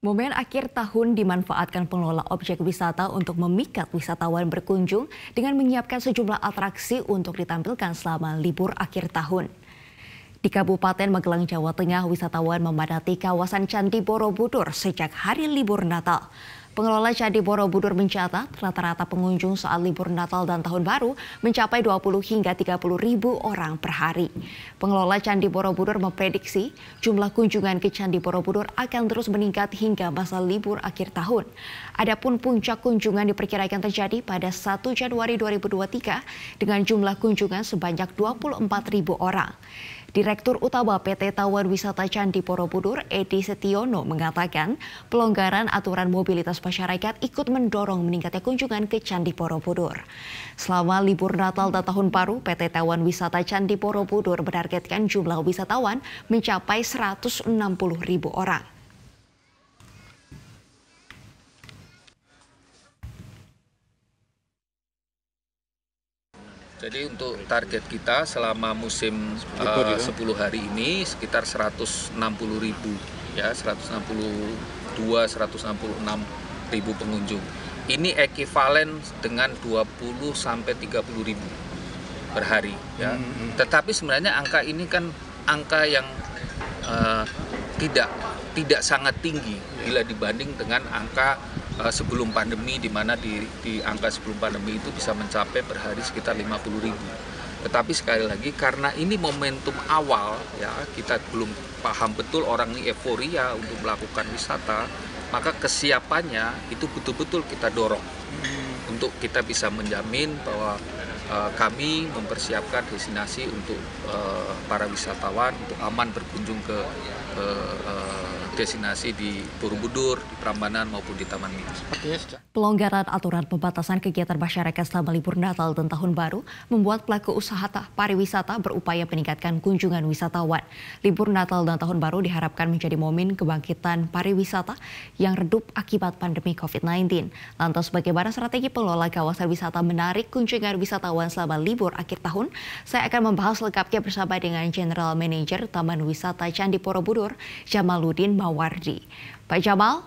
Momen akhir tahun dimanfaatkan pengelola objek wisata untuk memikat wisatawan berkunjung dengan menyiapkan sejumlah atraksi untuk ditampilkan selama libur akhir tahun. Di Kabupaten Magelang, Jawa Tengah, wisatawan memadati kawasan Candi Borobudur sejak hari libur Natal. Pengelola Candi Borobudur mencatat rata-rata pengunjung saat libur Natal dan Tahun Baru mencapai 20 hingga 30 ribu orang per hari. Pengelola Candi Borobudur memprediksi jumlah kunjungan ke Candi Borobudur akan terus meningkat hingga masa libur akhir tahun. Adapun puncak kunjungan diperkirakan terjadi pada 1 Januari 2023 dengan jumlah kunjungan sebanyak 24 ribu orang. Direktur Utama PT Tawon Wisata Candi Borobudur, Edi Setiono, mengatakan pelonggaran aturan mobilitas masyarakat ikut mendorong meningkatnya kunjungan ke Candi Borobudur. Selama libur Natal dan Tahun Baru, PT Tawon Wisata Candi Borobudur menargetkan jumlah wisatawan mencapai 160 ribu orang. Jadi untuk target kita selama musim 10 hari ini sekitar 160 ribu, ya 162, 166 ribu pengunjung. Ini ekivalen dengan 20 sampai 30 ribu per hari, ya. Tetapi sebenarnya angka ini kan angka yang tidak sangat tinggi bila dibanding dengan angka sebelum pandemi, di mana di angka sebelum pandemi itu bisa mencapai per hari sekitar 50 ribu. Tetapi sekali lagi karena ini momentum awal, ya, kita belum paham betul orang ini euforia untuk melakukan wisata, maka kesiapannya itu betul-betul kita dorong untuk kita bisa menjamin bahwa kami mempersiapkan destinasi untuk para wisatawan untuk aman berkunjung ke destinasi di Borobudur, di Prambanan maupun di Taman Mini. Pelonggaran aturan pembatasan kegiatan masyarakat selama libur Natal dan Tahun Baru membuat pelaku usaha pariwisata berupaya meningkatkan kunjungan wisatawan. Libur Natal dan Tahun Baru diharapkan menjadi momen kebangkitan pariwisata yang redup akibat pandemi COVID-19. Lantas bagaimana strategi pengelola kawasan wisata menarik kunjungan wisatawan selama libur akhir tahun? Saya akan membahas lengkapnya bersama dengan General Manager Taman Wisata Candi Borobudur, Jamaluddin Mawardi. Pak Jamal,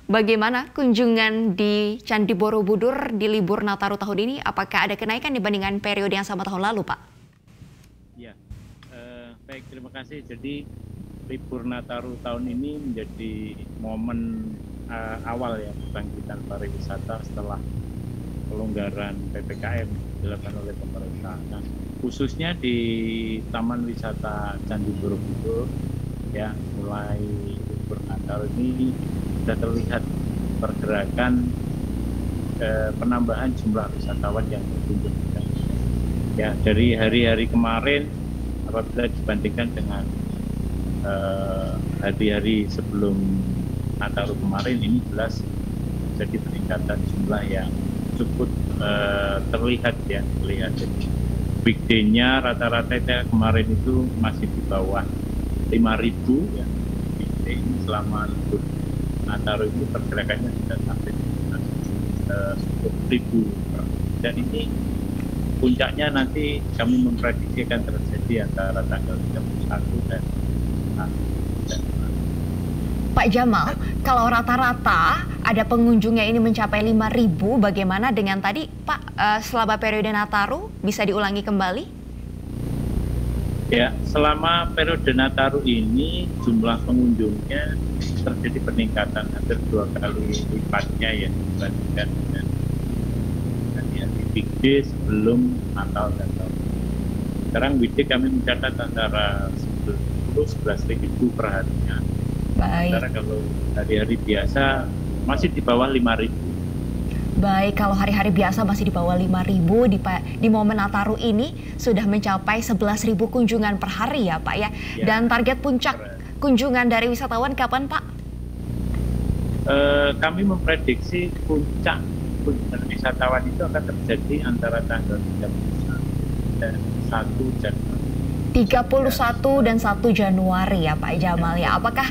bagaimana kunjungan di Candi Borobudur di libur Nataru tahun ini? Apakah ada kenaikan dibandingkan periode yang sama tahun lalu, Pak? Ya, baik, terima kasih. Jadi libur Nataru tahun ini menjadi momen awal ya kebangkitan pariwisata setelah pelonggaran PPKM dilakukan oleh pemerintah. Nah, khususnya di Taman Wisata Candi Borobudur, ya, mulai libur Natal ini sudah terlihat pergerakan penambahan jumlah wisatawan yang berkunjung. Ya, dari hari-hari kemarin apabila dibandingkan dengan hari-hari sebelum Natal kemarin, ini jelas jadi peningkatan jumlah yang cukup terlihat. Jadi weekday-nya rata-rata kemarin itu masih di bawah 5.000, ya. Weekday ini selama libur Natal ini pergerakannya sudah sampai 10.000. Dan ini puncaknya nanti kami memprediksi akan terjadi antara tanggal 31 dan Pak Jamal, kalau rata-rata ada pengunjungnya ini mencapai 5.000, bagaimana dengan tadi Pak selama periode Nataru bisa diulangi kembali? Ya, selama periode Nataru ini jumlah pengunjungnya terjadi peningkatan hampir 2 kali lipatnya ya dibandingkan dengan hari weekday sebelum Natal dan Tahun. Sekarang weekday kami mencatat antara 10-11.000 per harinya. Sementara kalau hari-hari biasa masih di bawah 5.000. Baik, kalau hari-hari biasa masih di bawah 5.000, di momen Nataru ini sudah mencapai 11.000 kunjungan per hari ya Pak ya. Dan target puncak kunjungan dari wisatawan kapan Pak? Kami memprediksi puncak kunjungan wisatawan itu akan terjadi antara tanggal 31 dan 1 Januari. 31 dan 1 Januari ya Pak Jamal ya. Apakah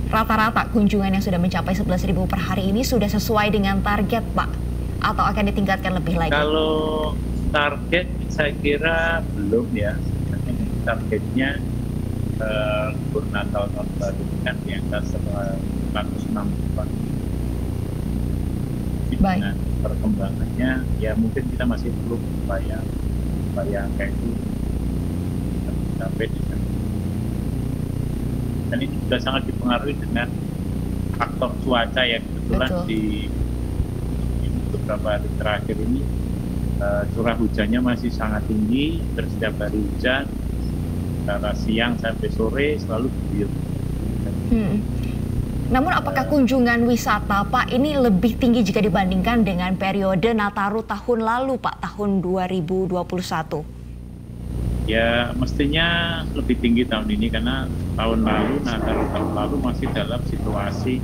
rata-rata kunjungan yang sudah mencapai 11.000 per hari ini sudah sesuai dengan target Pak? Atau akan ditingkatkan lebih lagi? Kalau target saya kira belum ya. Sebenarnya targetnya libur Natal Tahun Baru kan di angka 160-an. Baik. Dengan perkembangannya, ya mungkin kita masih perlu upaya angka itu sampai di sana. Dan ini juga sangat dipengaruhi dengan faktor cuaca ya, kebetulan di beberapa hari terakhir ini curah hujannya masih sangat tinggi, terus setiap hari hujan, antara siang sampai sore selalu diguyur. Namun apakah kunjungan wisata Pak ini lebih tinggi jika dibandingkan dengan periode Nataru tahun lalu Pak, tahun 2021? Ya mestinya lebih tinggi tahun ini karena tahun lalu masih dalam situasi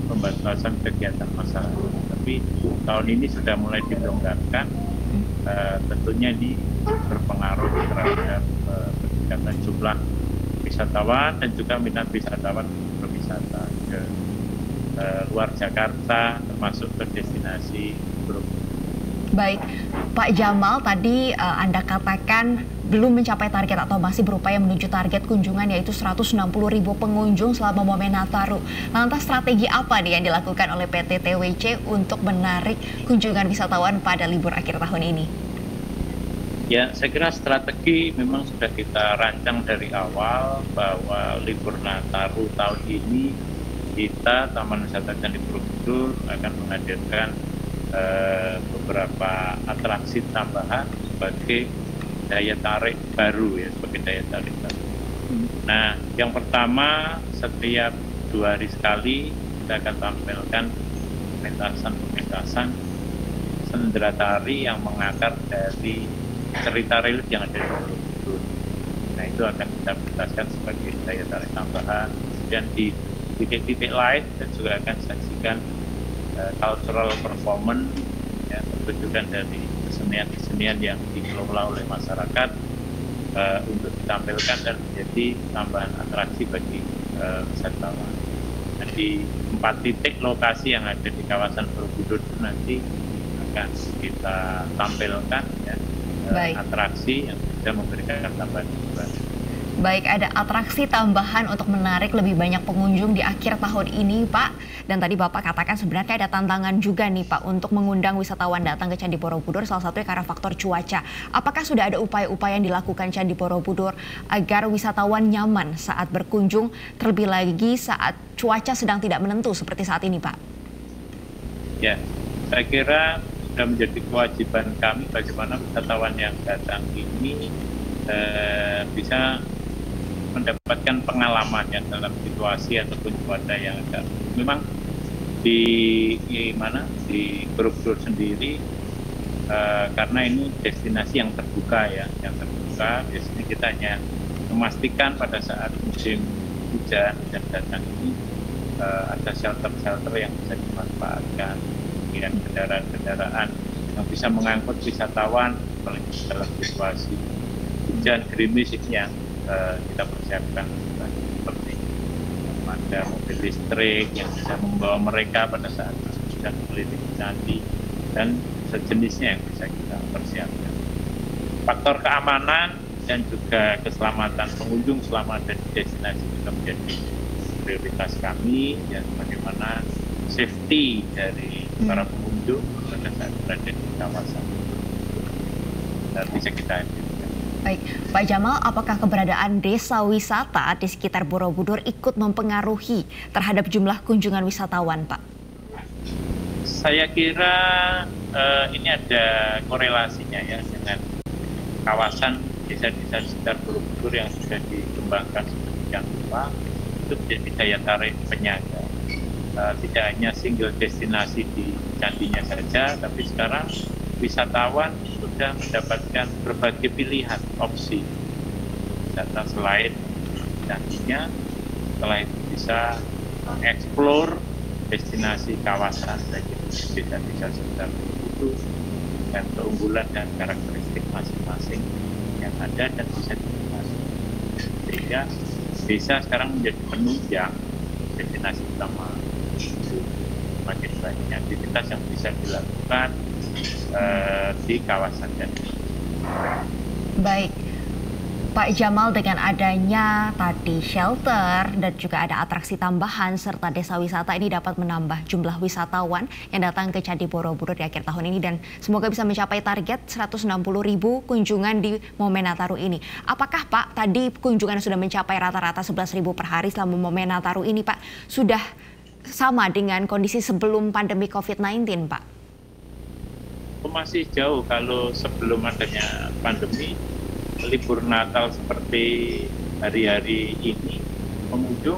pembatasan kegiatan masyarakat. Tapi tahun ini sudah mulai dilonggarkan, tentunya ini berpengaruh terhadap peningkatan jumlah wisatawan dan juga minat wisatawan berwisata ke luar Jakarta, termasuk ke destinasi Borobudur. Baik, Pak Jamal, tadi Anda katakan belum mencapai target atau masih berupaya menuju target kunjungan yaitu 160.000 pengunjung selama momen Nataru. Lantas strategi apa nih yang dilakukan oleh PT TWC untuk menarik kunjungan wisatawan pada libur akhir tahun ini? Ya, saya kira strategi memang sudah kita rancang dari awal bahwa libur Nataru tahun ini kita Taman Wisata Candi Borobudur akan menghadirkan beberapa atraksi tambahan sebagai daya tarik baru ya, sebagai daya tarik baru. Nah, yang pertama setiap 2 hari sekali kita akan tampilkan pementasan sendera tari yang mengakar dari cerita relief yang ada di Borobudur. Nah, itu akan kita pentaskan sebagai daya tarik tambahan. Dan di titik-titik lain kita juga akan saksikan cultural performance, ya, pertunjukan dari kesenian yang dikelola oleh masyarakat untuk ditampilkan dan menjadi tambahan atraksi bagi wisatawan. Nah, di 4 titik lokasi yang ada di kawasan Borobudur itu nanti akan kita tampilkan ya, atraksi yang bisa memberikan tambahan hiburan. Baik, ada atraksi tambahan untuk menarik lebih banyak pengunjung di akhir tahun ini, Pak. Dan tadi Bapak katakan sebenarnya ada tantangan juga nih, Pak, untuk mengundang wisatawan datang ke Candi Borobudur, salah satunya karena faktor cuaca. Apakah sudah ada upaya-upaya yang dilakukan Candi Borobudur agar wisatawan nyaman saat berkunjung, terlebih lagi saat cuaca sedang tidak menentu seperti saat ini, Pak? Ya, saya kira sudah menjadi kewajiban kami bagaimana wisatawan yang datang ini bisa mendapatkan pengalaman yang dalam situasi ataupun cuaca yang ada. Memang di Borobudur sendiri karena ini destinasi yang terbuka ya, biasanya kita hanya memastikan pada saat musim hujan dan datang ini ada shelter yang bisa dimanfaatkan, kemudian kendaraan-kendaraan yang bisa mengangkut wisatawan apalagi dalam situasi hujan gerimis ini yang kita persiapkan seperti ada mobil listrik yang bisa membawa mereka pada saat sedang melilit candi dan sejenisnya yang bisa kita persiapkan. Faktor keamanan dan juga keselamatan pengunjung selama ada di destinasi juga menjadi prioritas kami, ya, bagaimana safety dari para pengunjung pada saat berada di kawasan bisa kita hadirkan. Baik, Pak Jamal, apakah keberadaan desa wisata di sekitar Borobudur ikut mempengaruhi terhadap jumlah kunjungan wisatawan, Pak? Saya kira ini ada korelasinya ya dengan kawasan desa-desa sekitar Borobudur yang sudah dikembangkan sedemikian rupa, itu menjadi daya tarik penyangga. Tidak hanya single destinasi di candinya saja, tapi sekarang wisatawan sudah mendapatkan berbagai pilihan opsi wisata selain candinya. Setelah itu bisa mengeksplor destinasi kawasan baik itu desa-desa sekitar Borobudur dan keunggulan dan karakteristik masing-masing yang ada dan bisa dinikmati. Sehingga desa sekarang menjadi penunjang destinasi utama. Makin banyak aktivitas yang bisa dilakukan di kawasan Candi. Baik, Pak Jamal, dengan adanya tadi shelter dan juga ada atraksi tambahan serta desa wisata ini dapat menambah jumlah wisatawan yang datang ke Candi Borobudur di akhir tahun ini dan semoga bisa mencapai target 160.000 kunjungan di momen Nataru ini. Apakah Pak tadi kunjungan sudah mencapai rata-rata 11.000 per hari selama momen Nataru ini Pak? Sudah sama dengan kondisi sebelum pandemi COVID-19 Pak? Masih jauh kalau sebelum adanya pandemi. Libur Natal seperti hari-hari ini pengunjung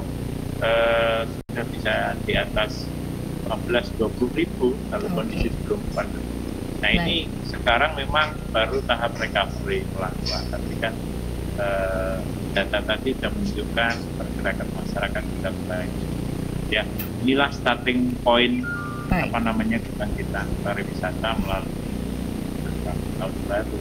sudah bisa di atas 15-20 ribu kalau kondisi sebelum pandemi. Nah ini sekarang memang baru tahap recovery pelan-pelan, tapi kan data tadi sudah menunjukkan pergerakan masyarakat sudah baik. Ya inilah starting point kebangkitan pariwisata melalui tahun baru.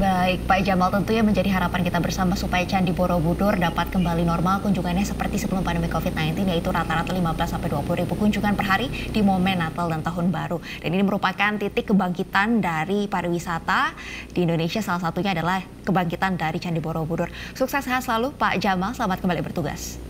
Baik, Pak Jamal, tentunya menjadi harapan kita bersama supaya Candi Borobudur dapat kembali normal kunjungannya seperti sebelum pandemi COVID-19, yaitu rata-rata 15-20 ribu kunjungan per hari di momen Natal dan Tahun Baru. Dan ini merupakan titik kebangkitan dari pariwisata di Indonesia, salah satunya adalah kebangkitan dari Candi Borobudur. Sukses sehat selalu Pak Jamal, selamat kembali bertugas.